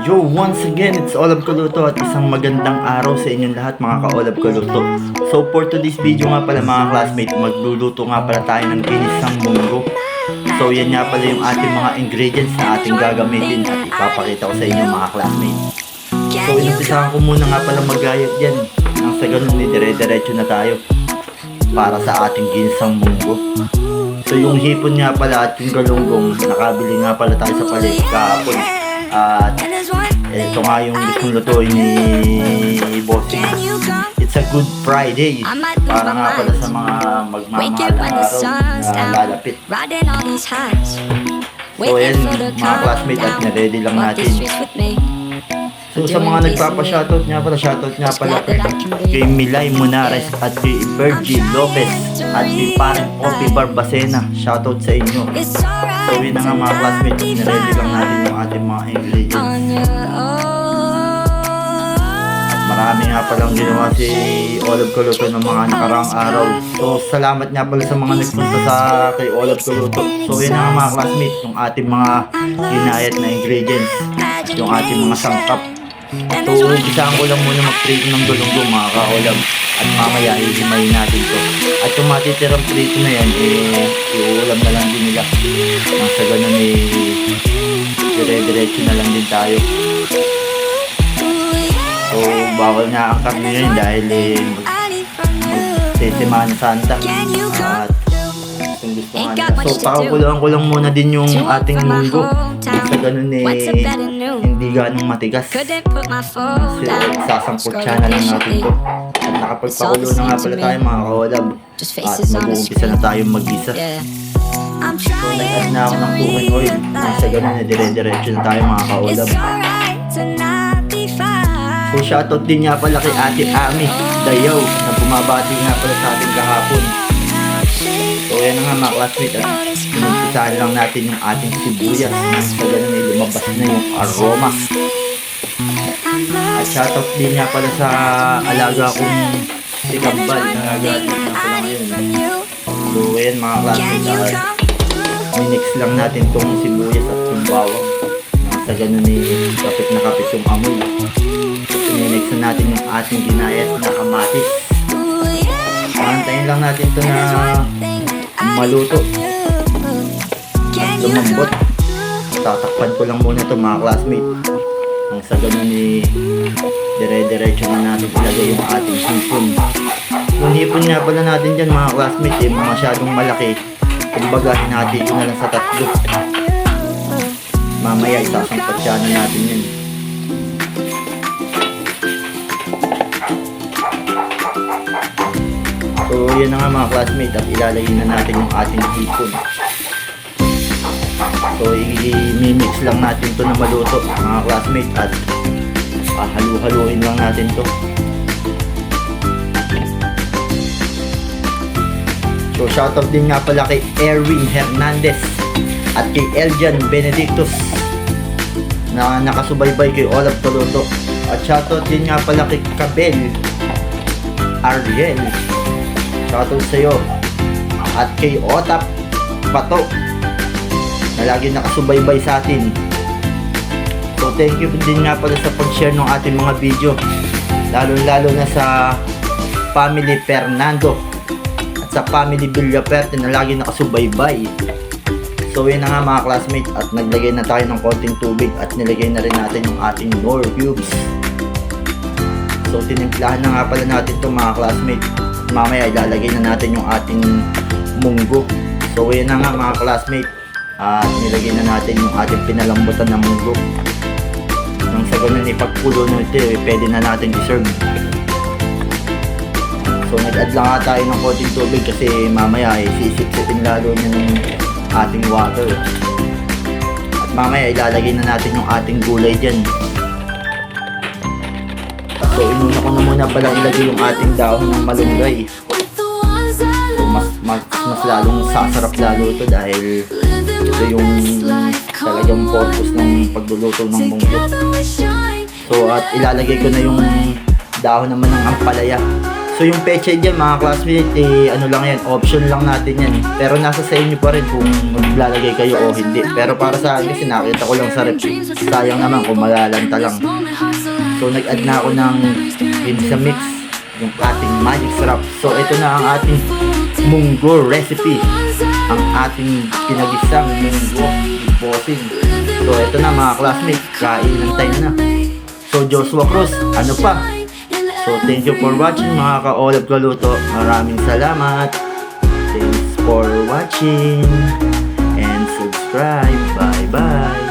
Yo, once again, it's Olab Kuluto at isang magandang araw sa inyong lahat mga ka-Olab Kuluto. So for today's video nga pala mga classmates, magluluto nga pala tayo ng ginisang munggo. So yan nga pala yung ating mga ingredients na ating gagamitin at ipapakita ko sa inyo mga classmates. So inumpisahan ko muna nga pala mag-gayat dyan. Nang sa ganun, dire-diretso na tayo para sa ating ginisang munggo. So yung hipon nga pala at yung galunggong, nakabili nga pala tayo sa paligid kahapon. At ito nga yung gustong lutuin ni Bossing. It's a good Friday para nga pala sa mga magmamahal na araw na lalapit. So yan mga classmates, at na-ready lang natin. So sa mga nagpapa-shoutout nga pala kay Milay Munares at kay Virgil Lopez at kay Parang Opi Barbacena, shoutout sa inyo. So yun na nga mga classmates, na-ready lang natin yung ating mga ingredients. Marami nga palang ginawa si Olab Kuluto ng mga nakaraang araw. So salamat nga pala sa mga nagpunta sa kay Olab Kuluto. So yun na nga mga classmates, yung ating mga ginayat na ingredients, yung ating mga sangkap. So umpisahan ko lang muna mag-prito ng galunggong mga ka-Olab, at mamaya ihimayin natin to. At yung matitirang prito na yan, iuulam na lang din nila. Nang sa ganun dire-diretso na lang din tayo. So bawal nga ang karne ngayon dahil Semana Santa at gusto nga nila. So pakukuluan ko lang muna din yung ating munggo. Sa ganun hindi ganong matigas. Sasangkot siya na lang natin to. At nakapagpakulo na nga pala tayo mga ka-Olab. At mag-uumpisa na tayong mag-gisa. So nag-add na ako ng cooking oil. Sa ganun dire-diretso na tayo mga ka-Olab. So shoutout din nga pala kay Ate Ami Dayaw na bumabati nga pala sa ating kahapon. So yan na nga mga classmates, at pinumpisahan lang natin yung ating sibuyas. Sa ganun lumabas na yung aroma. At shoutout din nga pala sa alaga kong si Kambal na nagalit na pala ngayon. So yan mga classmates, minix lang natin tong sibuyas at yung bawang. Sa ganun kapit na kapit yung amoy. Minix na natin yung ating ginayat na kamatis. Antayin lang natin ito na maluto at lumambot. Tatakpan ko lang muna ito mga classmates. Ang sa ganun dire-diretso na natin ilagay yung ating hipon. Yung hipon nga pala natin dyan mga classmates, masyadong malaki. Kumbaga hinati ko na lang sa tatlo. Mamaya isasangkot siya na natin yun. So yan na nga mga classmates, at ilalagay na natin yung ating hipon. So i-mix lang natin to na maluto mga classmates, at halu-haluin lang natin to. So shoutout din nga pala kay Erwin Hernandez at kay Eljan Benedictus na nakasubaybay kay Olab Kuluto. At shoutout din nga pala kay Kabel Ariel, shoutout sa'yo. At kay Otap Bato na lagi nakasubaybay sa atin. So thank you din nga pala sa pag-share ng ating mga video, lalo na sa Family Fernando at sa Family Villaperte na lagi nakasubaybay. So yun na nga mga classmates, at naglagay na tayo ng konting tubig at nilagay na rin natin yung ating Knorr cubes. So tinimplahan na nga pala natin ito mga classmates. Mamaya ilalagay na natin yung ating munggo. So yun na nga mga classmates, at nilagay na natin yung ating pinalambutan ng munggo. Nang sa ganun ipagpulo nito, pwede na natin i-serve. So nag-add lang nga tayo ng konting tubig kasi mamaya sisip-sipin lalo niya ng ating water. At mamaya ilalagay na natin yung ating gulay dyan. So inuna ko na muna pala ilagay yung ating dahon ng malunggay. So mas lalong sasarap lalo ito dahil ito yung talagang purpose ng pagluluto ng munggo. So at ilalagay ko na yung dahon naman ng ampalaya. So So yung pechay dyan mga classmate, ano lang yan, option lang natin yan. Pero nasa sa inyo pa rin kung maglalagay kayo o hindi. Pero para sa akin kasi nakita ko lang sa rep, sayang naman kung malalanta lang. So nag-add na ako ng sa mix, yung ating magic syrup. So ito na ang ating munggo recipe. Ang ating pinagisang munggo bossing. So ito na mga classmates, kainan tayo na. So Joshua Cruz, ano pa? So thank you for watching mga ka-Olap Kaluto. Maraming salamat. Thanks for watching and subscribe. Bye bye.